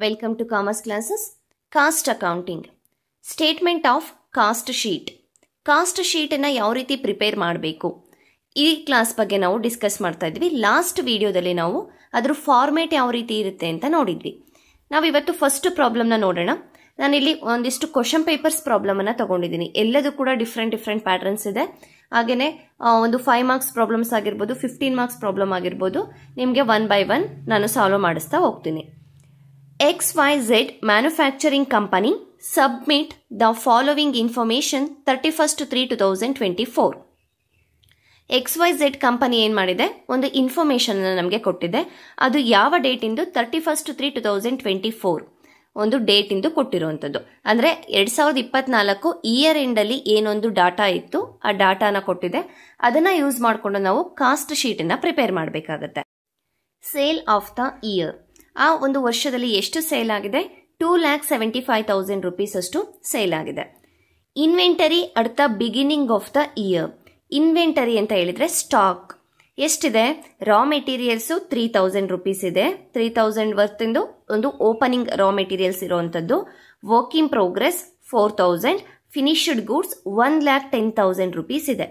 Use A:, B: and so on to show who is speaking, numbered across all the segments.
A: Welcome to Commerce Classes. Cost Accounting. Statement of Cost Sheet. Cost Sheet ಅನ್ನು ಯಾವ ರೀತಿ prepare ಮಾಡಬೇಕು ಈ ಕ್ಲಾಸ್ ಬಗ್ಗೆ ನಾವು ಡಿಸ್ಕಸ್ ಮಾಡ್ತಾ ಇದ್ವಿ. ಲಾಸ್ಟ್ ವಿಡಿಯೋದಲ್ಲಿ ನಾವು ಅದರ ಫಾರ್ಮೇಟ್ ಯಾವ ರೀತಿ ಇರುತ್ತೆ ಅಂತ ನೋಡಿದ್ವಿ. ನಾವು ಇವತ್ತು ಫಸ್ಟ್ ಪ್ರಾಬ್ಲಮ್ನ ನೋಡೋಣ. ನಾನಿಲ್ಲಿ ಒಂದಿಷ್ಟು ಕ್ವಶನ್ ಪೇಪರ್ಸ್ ಪ್ರಾಬ್ಲಮ್ ಅನ್ನ ತಗೊಂಡಿದ್ದೀನಿ. ಎಲ್ಲದೂ ಕೂಡ ಡಿಫ್ರೆಂಟ್ ಪ್ಯಾಟರ್ನ್ಸ್ ಇದೆ. ಹಾಗೇನೆ ಒಂದು 5 ಮಾರ್ಕ್ಸ್ ಪ್ರಾಬ್ಲಮ್ಸ್ ಆಗಿರ್ಬೋದು, 15 ಮಾರ್ಕ್ಸ್ ಪ್ರಾಬ್ಲಮ್ ಆಗಿರ್ಬೋದು. ನಿಮಗೆ 1 by 1 ನಾನು ಸಾಲ್ವ್ ಮಾಡಿಸ್ತಾ ಹೋಗ್ತೀನಿ. XYZ Manufacturing Company submit the following information 31/3/2024. XYZ company ಏನು ಮಾಡಿದೆ, ಒಂದು ಇನ್ಫಾರ್ಮೇಶನ್ ನಮಗೆ ಕೊಟ್ಟಿದೆ. ಅದು ಯಾವ ಡೇಟ್ ಇಂದು 31/3/2024 ಒಂದು ಡೇಟ್ ಇಂದು ಕೊಟ್ಟಿರುವಂಥದ್ದು. ಅಂದರೆ 2024 ಇಯರ್ ಎಂಡ್ ಅಲ್ಲಿ ಏನೊಂದು ಡಾಟಾ ಇತ್ತು, ಆ ಡಾಟಾನ ಕೊಟ್ಟಿದೆ. ಅದನ್ನ ಯೂಸ್ ಮಾಡಿಕೊಂಡು ನಾವು ಕಾಸ್ಟ್ ಶೀಟ್ ಅನ್ನ ಪ್ರಿಪೇರ್ ಮಾಡಬೇಕಾಗತ್ತೆ. ಸೇಲ್ ಆಫ್ ದ ಇಯರ್, ಆ ಒಂದು ವರ್ಷದಲ್ಲಿ ಎಷ್ಟು ಸೇಲ್ ಆಗಿದೆ, 2,75,000 rupees ಅಷ್ಟು ಸೇಲ್ ಆಗಿದೆ. Inventory at the beginning of the year, inventory ಅಂತ ಹೇಳಿದ್ರೆ ಸ್ಟಾಕ್ ಎಷ್ಟಿದೆ, ರಾ ಮೆಟೀರಿಯಲ್ಸ್ 3,000 rupees ಇದೆ. 3,000 ವರ್ತಿಂದು ಒಂದು ಓಪನಿಂಗ್ ರಾ ಮೆಟೀರಿಯಲ್ಸ್ ಇರುವಂತದ್ದು. Work in progress 4,000, finished goods 1,10,000 rupees ಇದೆ.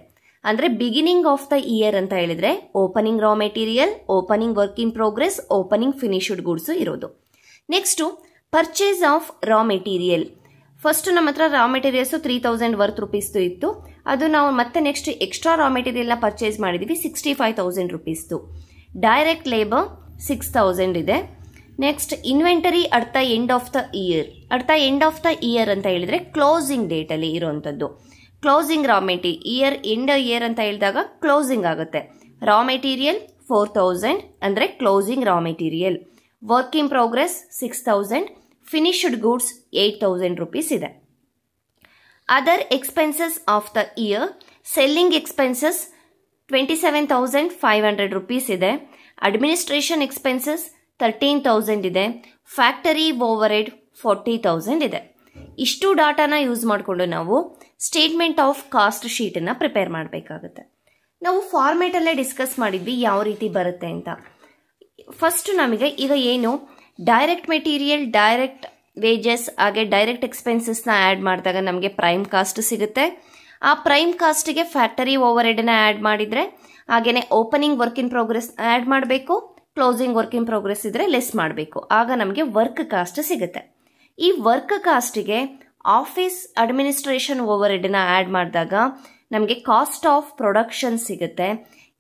A: ಅಂದ್ರೆ ಬಿಗಿನಿಂಗ್ ಆಫ್ ದ ಇಯರ್ ಅಂತ ಹೇಳಿದ್ರೆ opening raw material, opening work in progress, opening finished goods ಇರೋದು. Next purchase of raw material. First ನಮ್ಮ ಹತ್ರ ರಾ ಮೆಟೀರಿಯಲ್ಸ್ 3,000 ವರ್ತ್ ರೂಪೀಸ್ ಇತ್ತು. ಅದು ನಾವು ಮತ್ತೆ ನೆಕ್ಸ್ಟ್ ಎಕ್ಸ್ಟ್ರಾ ರಾ ಮೆಟೀರಿಯಲ್ ನ ಪರ್ಚೇಸ್ ಮಾಡಿದೀವಿ 65,000 rupees. ಡೈರೆಕ್ಟ್ ಲೇಬರ್ 6,000 ಇದೆ. Next inventory at the end of the year. At the end of the year ಅಂತ ಹೇಳಿದ್ರೆ ಕ್ಲೋಸಿಂಗ್ ಡೇಟ್ ಅಲ್ಲಿ ಇರುವಂತದ್ದು. Closing raw material end year ಅಂತ ಹೇಳಿದಾಗ ಕ್ಲೋಸಿಂಗ್ ಆಗುತ್ತೆ. ರಾ ಮೆಟೀರಿಯಲ್ 4,000 ಅಂದ್ರೆ closing raw material. Work in progress 6,000, finished goods 8,000 rupees ಇದೆ. Other expenses of the year, selling expenses 27,500 rupees ಇದೆ. ಅಡ್ಮಿನಿಸ್ಟ್ರೇಷನ್ ಎಕ್ಸ್ಪೆನ್ಸಸ್ 13,000 ಇದೆ. ಫ್ಯಾಕ್ಟರಿ ಓವರ್ ಹೆಡ್ 40,000 ಇದೆ. ಇಷ್ಟು ಡಾಟಾನ ಯೂಸ್ ಮಾಡಿಕೊಂಡು ನಾವು ಸ್ಟೇಟ್ಮೆಂಟ್ ಆಫ್ ಕಾಸ್ಟ್ ಶೀಟ್ ಅನ್ನ ಪ್ರಿಪೇರ್ ಮಾಡಬೇಕಾಗುತ್ತೆ. ನಾವು ಫಾರ್ಮೇಟ್ ಅಲ್ಲೇ ಡಿಸ್ಕಸ್ ಮಾಡಿದ್ವಿ ಯಾವ ರೀತಿ ಬರುತ್ತೆ ಅಂತ. ಫಸ್ಟ್ ನಮಗೆ ಈಗ ಏನು ಡೈರೆಕ್ಟ್ ಮೆಟೀರಿಯಲ್, ಡೈರೆಕ್ಟ್ ವೇಜಸ್ ಹಾಗೆ ಡೈರೆಕ್ಟ್ ಎಕ್ಸ್ಪೆನ್ಸಸ್ ನ ಆಡ್ ಮಾಡಿದಾಗ ನಮಗೆ ಪ್ರೈಮ್ ಕಾಸ್ಟ್ ಸಿಗುತ್ತೆ. ಆ ಪ್ರೈಮ್ ಕಾಸ್ಟ್ಗೆ ಫ್ಯಾಕ್ಟರಿ ಓವರ್ ಹೆಡ್ ನ ಆಡ್ ಮಾಡಿದ್ರೆ, ಹಾಗೇನೆ opening work in progress add ಮಾಡಬೇಕು, ಕ್ಲೋಸಿಂಗ್ ವರ್ಕ್ ಇನ್ ಪ್ರೋಗ್ರೆಸ್ ಇದ್ರೆ ಲೆಸ್ ಮಾಡಬೇಕು. ಆಗ ನಮಗೆ ವರ್ಕ್ ಕಾಸ್ಟ್ ಸಿಗುತ್ತೆ. ಈ ವರ್ಕ್ ಕಾಸ್ಟ್ಗೆ ಆಫೀಸ್ ಅಡ್ಮಿನಿಸ್ಟ್ರೇಷನ್ ಓವರ್ ಹೆಡ್ ನ ಆಡ್ ಮಾಡಿದಾಗ ನಮಗೆ ಕಾಸ್ಟ್ ಆಫ್ ಪ್ರೊಡಕ್ಷನ್ ಸಿಗುತ್ತೆ.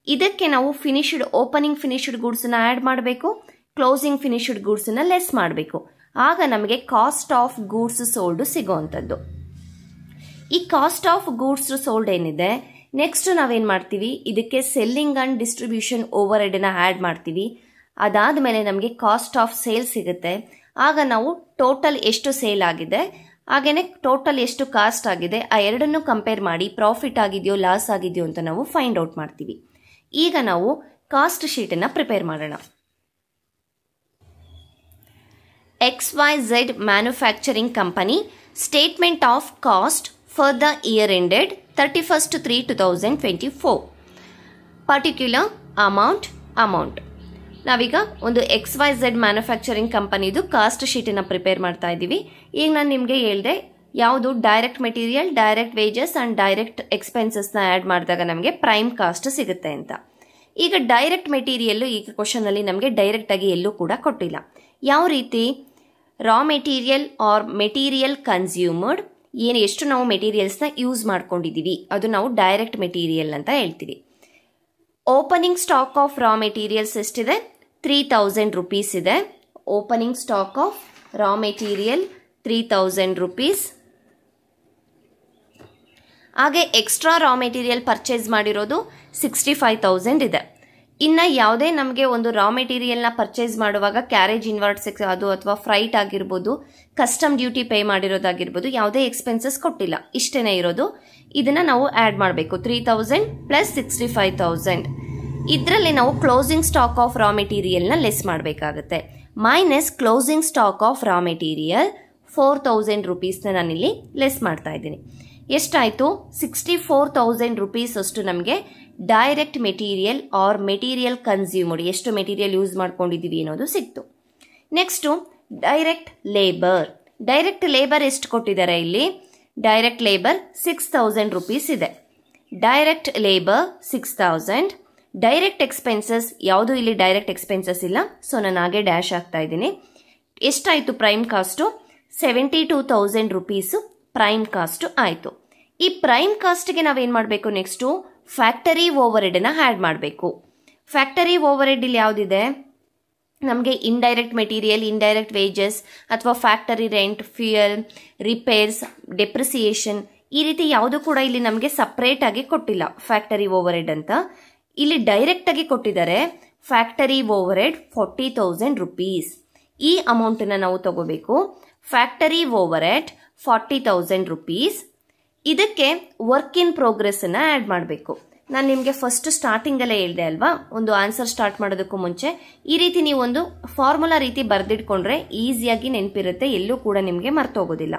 A: ಇದಕ್ಕೆ ನಾವು ಓಪನಿಂಗ್ ಫಿನಿಶ್ಡ್ ಗೂಡ್ಸ್ ನ ಆಡ್ ಮಾಡಬೇಕು, ಕ್ಲೋಸಿಂಗ್ ಫಿನಿಶ್ಡ್ ಗೂಡ್ಸ್ ನ ಲೆಸ್ ಮಾಡಬೇಕು. ಆಗ ನಮಗೆ ಕಾಸ್ಟ್ ಆಫ್ ಗೂಡ್ಸ್ ಸೋಲ್ಡ್ ಸಿಗೋವಂಥದ್ದು. ಈ ಕಾಸ್ಟ್ ಆಫ್ ಗೂಡ್ಸ್ ಸೋಲ್ಡ್ ಏನಿದೆ, ನೆಕ್ಸ್ಟ್ ನಾವೇನ್ ಮಾಡ್ತೀವಿ, ಇದಕ್ಕೆ selling and distribution over head ನ ಆಡ್ ಮಾಡ್ತೀವಿ. ಅದಾದ್ಮೇಲೆ ನಮಗೆ ಕಾಸ್ಟ್ ಆಫ್ ಸೇಲ್ ಸಿಗುತ್ತೆ. ಆಗ ನಾವು ಟೋಟಲ್ ಎಷ್ಟು ಸೇಲ್ ಆಗಿದೆ ಹಾಗೇನೆ ಟೋಟಲ್ ಎಷ್ಟು ಕಾಸ್ಟ್ ಆಗಿದೆ ಆ ಎರಡನ್ನು ಕಂಪೇರ್ ಮಾಡಿ ಪ್ರಾಫಿಟ್ ಆಗಿದೆಯೋ ಲಾಸ್ ಆಗಿದೆಯೋ ಅಂತ ನಾವು ಫೈಂಡ್ ಔಟ್ ಮಾಡ್ತೀವಿ. ಈಗ ನಾವು ಕಾಸ್ಟ್ ಶೀಟ್ ಅನ್ನ ಪ್ರಿಪೇರ್ ಮಾಡೋಣ. XYZ Manufacturing Company statement of cost for the year ended 31/3/2024. Particular amount. ನಾವೀಗ ಒಂದು XYZ ಮ್ಯಾನುಫ್ಯಾಕ್ಚರಿಂಗ್ ಕಂಪನಿದು ಕಾಸ್ಟ್ ಶೀಟ್ ಅನ್ನ ಪ್ರಿಪೇರ್ ಮಾಡ್ತಾ ಇದ್ದೀವಿ. ಈಗ ನಾನು ನಿಮಗೆ ಹೇಳಿದೆ ಯಾವುದು direct material, direct wages and direct expenses ನ ಆಡ್ ಮಾಡಿದಾಗ ನಮಗೆ ಪ್ರೈಮ್ ಕಾಸ್ಟ್ ಸಿಗುತ್ತೆ ಅಂತ. ಈಗ ಡೈರೆಕ್ಟ್ ಮೆಟೀರಿಯಲ್ ಈ ಕ್ವಶನ್ ಅಲ್ಲಿ ನಮಗೆ ಡೈರೆಕ್ಟ್ ಆಗಿ ಎಲ್ಲೂ ಕೂಡ ಕೊಟ್ಟಿಲ್ಲ. ಯಾವ ರೀತಿ, ರಾ ಮೆಟೀರಿಯಲ್ ಆರ್ ಮೆಟೀರಿಯಲ್ ಕನ್ಸ್ಯೂಮರ್ಡ್, ಎಷ್ಟು ನಾವು ಮೆಟೀರಿಯಲ್ಸ್ ನ ಯೂಸ್ ಮಾಡ್ಕೊಂಡಿದೀವಿ ಅದು ನಾವು ಡೈರೆಕ್ಟ್ ಮೆಟೀರಿಯಲ್ ಅಂತ ಹೇಳ್ತೀವಿ. Opening stock of raw materials ಎಷ್ಟಿದೆ, 3,000 rupees ಇದೆ. Opening stock of raw material 3,000 rupees. ಹಾಗೆ ಎಕ್ಸ್ಟ್ರಾ ರಾ ಮೆಟೀರಿಯಲ್ ಪರ್ಚೇಸ್ ಮಾಡಿರೋದು 65,000 ಇದೆ. ಇನ್ನ ಯಾವುದೇ ನಮಗೆ ಒಂದು ರಾ ಮೆಟೀರಿಯಲ್ ನ ಪರ್ಚೇಸ್ ಮಾಡುವಾಗ ಕ್ಯಾರೇಜ್ ಇನ್ವರ್ಟ್ಸ್ ಅದು ಅಥವಾ ಫ್ರೈಟ್ ಆಗಿರ್ಬೋದು, ಕಸ್ಟಮ್ ಡ್ಯೂಟಿ ಪೇ ಮಾಡಿರೋದಾಗಿರ್ಬೋದು, ಯಾವುದೇ ಎಕ್ಸ್ಪೆನ್ಸಸ್ ಕೊಟ್ಟಿಲ್ಲ, ಇಷ್ಟೇನೆ ಇರೋದು. ಇದನ್ನ ನಾವು ಆಡ್ ಮಾಡಬೇಕು. 3,000 ಪ್ಲಸ್ 65,000. ಇದರಲ್ಲಿ ನಾವು closing stock of raw material ನ ಲೆಸ್ ಮಾಡಬೇಕಾಗುತ್ತೆ. Minus closing stock of raw material 4,000 rupees ನ ನಾನಿಲ್ಲಿ ಲೆಸ್ ಮಾಡ್ತಾ ಇದ್ದೀನಿ. ಎಷ್ಟಾಯ್ತು, 64,000 rupees ಅಷ್ಟು ನಮಗೆ direct material R material consumed, ಎಷ್ಟು ಮೆಟೀರಿಯಲ್ ಯೂಸ್ ಮಾಡ್ಕೊಂಡಿದೀವಿ ಅನ್ನೋದು ಸಿಕ್ತು. ನೆಕ್ಸ್ಟ್ ಡೈರೆಕ್ಟ್ ಲೇಬರ್ ಎಷ್ಟು ಕೊಟ್ಟಿದ್ದಾರೆ ಇಲ್ಲಿ? ಡೈರೆಕ್ಟ್ ಲೇಬರ್ 6000 ರೂಪೀಸ್ ಇದೆ. Direct labour 6000. ಡೈರೆಕ್ಟ್ ಎಕ್ಸ್ಪೆನ್ಸಸ್ ಯಾವುದು ಇಲ್ಲಿ ಡೈರೆಕ್ಟ್ ಎಕ್ಸ್ಪೆನ್ಸಸ್ ಇಲ್ಲ, ಸೊ ನಾನು ಹಾಗೆ ಡ್ಯಾಶ್ ಆಗ್ತಾ ಇದ್ದೀನಿ. ಎಷ್ಟಾಯಿತು prime cost? 72,000 rupees prime cost ಆಯಿತು. ಈ ಪ್ರೈಮ್ ಕಾಸ್ಟ್ಗೆ ನಾವೇನು ಮಾಡಬೇಕು? ನೆಕ್ಸ್ಟು ಫ್ಯಾಕ್ಟರಿ ಓವರ್ ಹೆಡ್ನ ಆ್ಯಡ್ ಮಾಡಬೇಕು. ಫ್ಯಾಕ್ಟರಿ ಓವರ್ ಹೆಡ್ ಇಲ್ಲಿ ಯಾವುದಿದೆ? ನಮಗೆ ಇಂಡೈರೆಕ್ಟ್ ಮೆಟೀರಿಯಲ್, ಇಂಡೈರೆಕ್ಟ್ ವೇಜಸ್ ಅಥವಾ factory rent, fuel, repairs, depreciation, ಈ ರೀತಿ ಯಾವುದು ಕೂಡ ಇಲ್ಲಿ ನಮಗೆ ಸಪ್ರೇಟ್ ಆಗಿ ಕೊಟ್ಟಿಲ್ಲ ಫ್ಯಾಕ್ಟರಿ ಓವರ್ ಹೆಡ್ ಅಂತ. ಇಲ್ಲಿ ಡೈರೆಕ್ಟ್ ಆಗಿ ಕೊಟ್ಟಿದ್ದಾರೆ ಫ್ಯಾಕ್ಟರಿ ಓವರ್ ಹೆಡ್ 40,000 ರೂಪೀಸ್. ಈ ಅಮೌಂಟನ್ನು ನಾವು ತಗೋಬೇಕು. Factory over head 40,000 rupees. ಇದಕ್ಕೆ ವರ್ಕ್ ಇನ್ ಪ್ರೋಗ್ರೆಸ್ಸನ್ನು ಆ್ಯಡ್ ಮಾಡಬೇಕು. ನಾನು ನಿಮಗೆ ಫಸ್ಟ್ ಸ್ಟಾರ್ಟಿಂಗಲ್ಲೇ ಹೇಳಿದೆ ಅಲ್ವಾ, ಒಂದು ಆನ್ಸರ್ ಸ್ಟಾರ್ಟ್ ಮಾಡೋದಕ್ಕೂ ಮುಂಚೆ ಈ ರೀತಿ ನೀವು ಒಂದು ಫಾರ್ಮುಲಾ ರೀತಿ ಬರೆದಿಟ್ಕೊಂಡ್ರೆ ಈಸಿಯಾಗಿ ನೆನಪಿರುತ್ತೆ, ಎಲ್ಲೂ ಕೂಡ ನಿಮಗೆ ಮರ್ತೋಗೋದಿಲ್ಲ.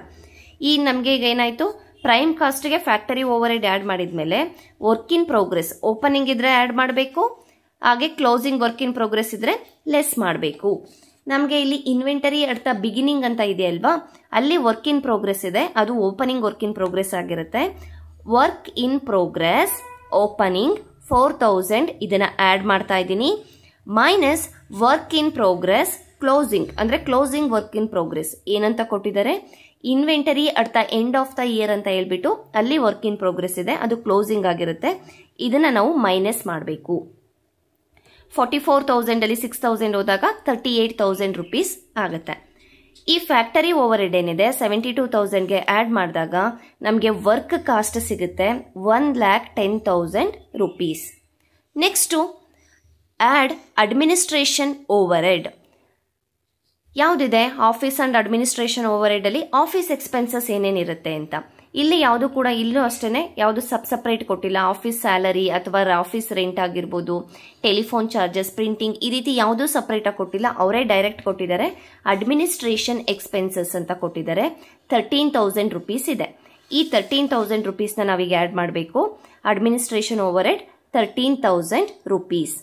A: ಈ ನಮಗೆ ಈಗ ಏನಾಯಿತು, ಪ್ರೈಮ್ ಕಾಸ್ಟ್ಗೆ ಫ್ಯಾಕ್ಟರಿ ಓವರ್ ಹೆಡ್ ಆ್ಯಡ್ ಮಾಡಿದ್ಮೇಲೆ ವರ್ಕ್ ಇನ್ ಪ್ರೋಗ್ರೆಸ್ ಓಪನಿಂಗ್ ಇದ್ರೆ ಆ್ಯಡ್ ಮಾಡಬೇಕು, ಹಾಗೆ ಕ್ಲೋಸಿಂಗ್ ವರ್ಕ್ ಇನ್ ಪ್ರೋಗ್ರೆಸ್ ಇದ್ರೆ ಲೆಸ್ ಮಾಡಬೇಕು. ನಮಗೆ ಇಲ್ಲಿ ಇನ್ವೆಂಟರಿ ಅರ್ಥ ಬಿಗಿನಿಂಗ್ ಅಂತ ಇದೆ ಅಲ್ವಾ, ಅಲ್ಲಿ ವರ್ಕ್ ಇನ್ ಪ್ರೋಗ್ರೆಸ್ ಇದೆ, ಅದು ಓಪನಿಂಗ್ ವರ್ಕ್ ಇನ್ ಪ್ರೋಗ್ರೆಸ್ ಆಗಿರುತ್ತೆ. ವರ್ಕ್ ಇನ್ ಪ್ರೋಗ್ರೆಸ್ ಓಪನಿಂಗ್ 4000 ಇದನ್ನ ಆ್ಯಡ್ ಮಾಡ್ತಾ ಇದ್ದೀನಿ, minus work in progress closing ಅಂದರೆ ಕ್ಲೋಸಿಂಗ್ ವರ್ಕ್ ಇನ್ ಪ್ರೋಗ್ರೆಸ್ ಏನಂತ ಕೊಟ್ಟಿದ್ದಾರೆ? Inventory at the end of the year ಅಂತ ಹೇಳ್ಬಿಟ್ಟು ಅಲ್ಲಿ ವರ್ಕ್ ಇನ್ ಪ್ರೋಗ್ರೆಸ್ ಇದೆ, ಅದು ಕ್ಲೋಸಿಂಗ್ ಆಗಿರುತ್ತೆ. ಇದನ್ನ ನಾವು ಮೈನಸ್ ಮಾಡಬೇಕು. 44,000 ಅಲ್ಲಿ 6,000 ಹೋದಾಗ 38,000 ರೂಪೀಸ್ ಆಗುತ್ತೆ. ಈ ಫ್ಯಾಕ್ಟರಿ ಓವರ್ ಹೆಡ್ ಏನಿದೆ 72,000ಗೆ ಆ್ಯಡ್ ಮಾಡಿದಾಗ ನಮಗೆ ವರ್ಕ್ ಕಾಸ್ಟ್ ಸಿಗುತ್ತೆ 1,10,000 rupees. Next add administration overhead. ಯಾವುದಿದೆ? Office and administration overhead ಅಲ್ಲಿ ಆಫೀಸ್ ಎಕ್ಸ್ಪೆನ್ಸಸ್ ಏನೇನಿರುತ್ತೆ ಅಂತ. ಇಲ್ಲಿ ಯಾವುದು ಕೂಡ ಇಲ್ಲೂ ಅಷ್ಟೇ ಯಾವುದು ಸಪ್ರೇಟ್ ಕೊಟ್ಟಿಲ್ಲ. ಆಫೀಸ್ ಸ್ಯಾಲರಿ ಅಥವಾ ಆಫೀಸ್ ರೆಂಟ್ ಆಗಿರ್ಬೋದು, ಟೆಲಿಫೋನ್ ಚಾರ್ಜಸ್, ಪ್ರಿಂಟಿಂಗ್, ಈ ರೀತಿ ಯಾವುದೂ ಸಪ್ರೇಟಾಗಿ ಕೊಟ್ಟಿಲ್ಲ, ಅವರೇ ಡೈರೆಕ್ಟ್ ಕೊಟ್ಟಿದ್ದಾರೆ. ಅಡ್ಮಿನಿಸ್ಟ್ರೇಷನ್ ಎಕ್ಸ್ಪೆನ್ಸಸ್ ಅಂತ ಕೊಟ್ಟಿದ್ದಾರೆ. 13,000 ರೂಪೀಸ್ ಇದೆ. ಈ 13,000 ರೂಪೀಸ್ನ ನಾವೀಗ ಆ್ಯಡ್ ಮಾಡಬೇಕು. Administration over head 13,000 rupees.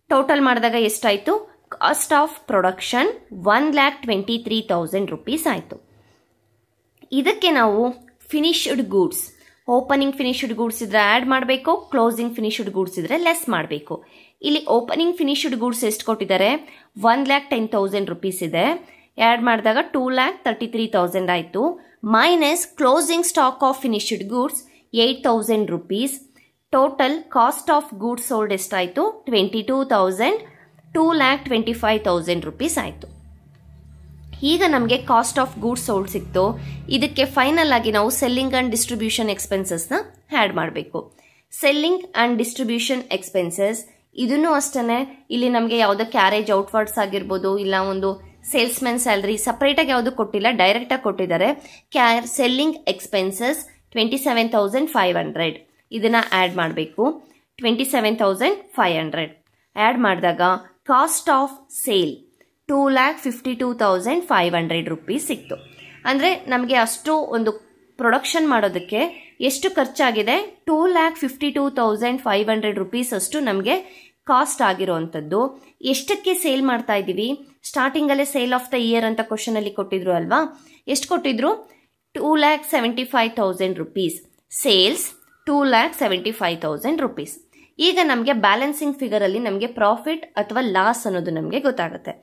A: Total ಮಾಡಿದಾಗ ಎಷ್ಟಾಯಿತು? ಕಾಸ್ಟ್ ಆಫ್ ಪ್ರೊಡಕ್ಷನ್ 1,23,000 ರೂಪೀಸ್ ಆಯಿತು. ಇದಕ್ಕೆ ನಾವು finished goods, opening finished goods ಇದ್ರೆ ಆ್ಯಡ್ ಮಾಡಬೇಕು, ಕ್ಲೋಸಿಂಗ್ ಫಿನಿಶ್ಡ್ ಗೂಡ್ಸ್ ಇದ್ರೆ ಲೆಸ್ ಮಾಡಬೇಕು. ಇಲ್ಲಿ ಓಪನಿಂಗ್ ಫಿನಿಶ್ಡ್ ಗೂಡ್ಸ್ ಎಷ್ಟು ಕೊಟ್ಟಿದ್ದಾರೆ? 1,10,000 ರೂಪೀಸ್ ಇದೆ. ಆ್ಯಡ್ ಮಾಡಿದಾಗ 2,33,000 ಆಯಿತು. Minus closing stock of finished goods 8,000 rupees. Total cost of goods sold ಎಷ್ಟಾಯಿತು? 22,000, 2,25,000 ರೂಪೀಸ್ ಆಯಿತು. ಈಗ ನಮಗೆ ಕಾಸ್ಟ್ ಆಫ್ ಗೂಡ್ಸ್ ಸೋಲ್ಡ್ ಸಿಕ್ತು. ಇದಕ್ಕೆ ಫೈನಲ್ ಆಗಿ ನಾವು ಸೆಲ್ಲಿಂಗ್ ಅಂಡ್ ಡಿಸ್ಟ್ರಿಬ್ಯೂಷನ್ ಎಕ್ಸ್ಪೆನ್ಸಸ್ನ ಆ್ಯಡ್ ಮಾಡಬೇಕು. ಸೆಲ್ಲಿಂಗ್ ಅಂಡ್ ಡಿಸ್ಟ್ರಿಬ್ಯೂಷನ್ ಎಕ್ಸ್ಪೆನ್ಸಸ್ ಇದನ್ನು ಅಷ್ಟೇ ಇಲ್ಲಿ ನಮಗೆ ಯಾವುದೋ ಕ್ಯಾರೇಜ್ ಔಟ್ವರ್ಡ್ಸ್ ಆಗಿರ್ಬೋದು, ಇಲ್ಲ ಒಂದು ಸೇಲ್ಸ್ಮೆನ್ ಸ್ಯಾಲ್ರಿ ಸಪ್ರೇಟಾಗಿ ಯಾವುದು ಕೊಟ್ಟಿಲ್ಲ, ಡೈರೆಕ್ಟಾಗಿ ಕೊಟ್ಟಿದ್ದಾರೆ. ಸೆಲ್ಲಿಂಗ್ ಎಕ್ಸ್ಪೆನ್ಸಸ್ 27,500 ಇದನ್ನು ಆ್ಯಡ್ ಮಾಡಬೇಕು. 27,500 ಆ್ಯಡ್ ಮಾಡಿದಾಗ ಕಾಸ್ಟ್ ಆಫ್ ಸೇಲ್ 2,52,500 ರೂಪೀಸ್ ಸಿಕ್ತು. ಅಂದರೆ ನಮಗೆ ಅಷ್ಟು ಒಂದು ಪ್ರೊಡಕ್ಷನ್ ಮಾಡೋದಕ್ಕೆ ಎಷ್ಟು ಖರ್ಚಾಗಿದೆ? 2,52,500 ರೂಪೀಸ್ ಅಷ್ಟು ನಮಗೆ ಕಾಸ್ಟ್ ಆಗಿರೋವಂಥದ್ದು. ಎಷ್ಟಕ್ಕೆ ಸೇಲ್ ಮಾಡ್ತಾ ಇದ್ದೀವಿ? ಸ್ಟಾರ್ಟಿಂಗಲ್ಲೇ ಸೇಲ್ ಆಫ್ ದ ಇಯರ್ ಅಂತ ಕ್ವಶನ್ ಅಲ್ಲಿ ಕೊಟ್ಟಿದ್ರು ಅಲ್ವಾ, ಎಷ್ಟು ಕೊಟ್ಟಿದ್ರು? 2,75,000 ರೂಪೀಸ್. Sales 2,75,000 rupees. ಈಗ ನಮಗೆ ಬ್ಯಾಲೆನ್ಸಿಂಗ್ ಫಿಗರ್ ಅಲ್ಲಿ ನಮಗೆ ಪ್ರಾಫಿಟ್ ಅಥವಾ ಲಾಸ್ ಅನ್ನೋದು ನಮಗೆ ಗೊತ್ತಾಗುತ್ತೆ.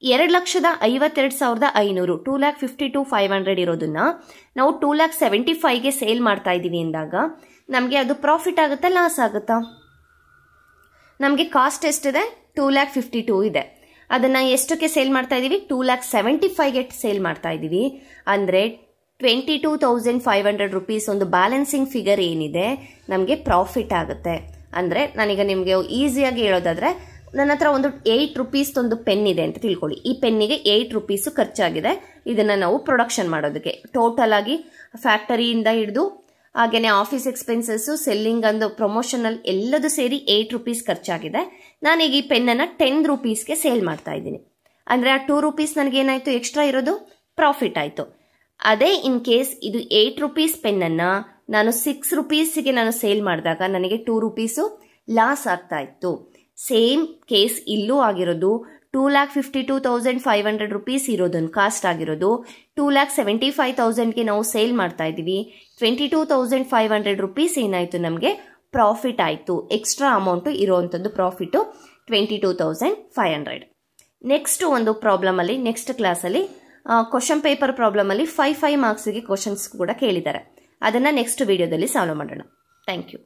A: 2,52,500 2,52,500 ಇರೋದನ್ನ ನಾವು 2,75,000ಗೆ ಸೇಲ್ ಮಾಡ್ತಾ ಇದ್ದೀವಿ ಅಂದಾಗ ನಮಗೆ ಅದು ಪ್ರಾಫಿಟ್ ಆಗುತ್ತಾ ಲಾಸ್ ಆಗುತ್ತಾ? ನಮಗೆ ಕಾಸ್ಟ್ ಎಷ್ಟಿದೆ? 2,52,000 ಇದೆ. ಅದನ್ನ ಎಷ್ಟಕ್ಕೆ ಸೇಲ್ ಮಾಡ್ತಾ ಇದ್ದೀವಿ? 2,75,000ಗೆ ಸೇಲ್ ಮಾಡ್ತಾ ಇದ್ದೀವಿ. ಅಂದರೆ 22,500 ರೂಪೀಸ್ ಒಂದು ಬ್ಯಾಲೆನ್ಸಿಂಗ್ ಫಿಗರ್ ಏನಿದೆ ನಮಗೆ ಪ್ರಾಫಿಟ್ ಆಗುತ್ತೆ. ಅಂದರೆ ನಾನೀಗ ನಿಮಗೆ ಈಸಿಯಾಗಿ ಹೇಳೋದಾದ್ರೆ, ನನ್ನ ಹತ್ರ ಒಂದು 8 ರೂಪೀಸ್ ಒಂದು ಪೆನ್ ಇದೆ ಅಂತ ತಿಳ್ಕೊಳ್ಳಿ. ಈ ಪೆನ್ನಿಗೆ 8 ರೂಪೀಸು ಖರ್ಚಾಗಿದೆ. ಇದನ್ನು ನಾವು ಪ್ರೊಡಕ್ಷನ್ ಮಾಡೋದಕ್ಕೆ ಟೋಟಲ್ ಆಗಿ ಫ್ಯಾಕ್ಟರಿಯಿಂದ ಹಿಡಿದು ಹಾಗೆಯೇ ಆಫೀಸ್ ಎಕ್ಸ್ಪೆನ್ಸಸ್ಸು, ಸೆಲ್ಲಿಂಗ್ ಅಂದು ಪ್ರಮೋಷನಲ್ ಎಲ್ಲದು ಸೇರಿ 8 ರೂಪೀಸ್ ಖರ್ಚಾಗಿದೆ. ನಾನೀಗ ಈ ಪೆನ್ನನ್ನು 10 ರೂಪೀಸ್ಗೆ ಸೇಲ್ ಮಾಡ್ತಾ ಇದ್ದೀನಿ. ಅಂದರೆ ಆ 2 ರೂಪೀಸ್ ನನಗೇನಾಯಿತು? ಎಕ್ಸ್ಟ್ರಾ ಇರೋದು ಪ್ರಾಫಿಟ್ ಆಯಿತು. ಅದೇ ಇನ್ ಕೇಸ್ ಇದು 8 ರೂಪೀಸ್ ಪೆನ್ನನ್ನು ನಾನು 6 ರೂಪೀಸಿಗೆ ನಾನು ಸೇಲ್ ಮಾಡಿದಾಗ ನನಗೆ 2 ರೂಪೀಸು ಲಾಸ್ ಆಗ್ತಾ ಇತ್ತು. ಸೇಮ್ ಕೇಸ್ ಇಲ್ಲೂ ಆಗಿರೋದು. 2,52,500 rupees ಇರೋದನ್ನು ಕಾಸ್ಟ್ ಆಗಿರೋದು 2,75,000ಗೆ ನಾವು ಸೇಲ್ ಮಾಡ್ತಾ ಇದ್ದೀವಿ. 22,500 rupees ಏನಾಯಿತು ನಮಗೆ ಪ್ರಾಫಿಟ್ ಆಯಿತು. ಎಕ್ಸ್ಟ್ರಾ ಅಮೌಂಟು ಇರೋವಂಥದ್ದು ಪ್ರಾಫಿಟು 22,500. ನೆಕ್ಸ್ಟ್ ಒಂದು ಪ್ರಾಬ್ಲಮಲ್ಲಿ ನೆಕ್ಸ್ಟ್ ಕ್ಲಾಸಲ್ಲಿ ಕ್ವಶನ್ ಪೇಪರ್ ಪ್ರಾಬ್ಲಮಲ್ಲಿ 5 ಮಾರ್ಕ್ಸಿಗೆ ಕ್ವಶನ್ಸ್ ಕೂಡ ಕೇಳಿದ್ದಾರೆ. ಅದನ್ನು ನೆಕ್ಸ್ಟ್ ವಿಡಿಯೋದಲ್ಲಿ ಸಾಲ್ವ್ ಮಾಡೋಣ. Thank you.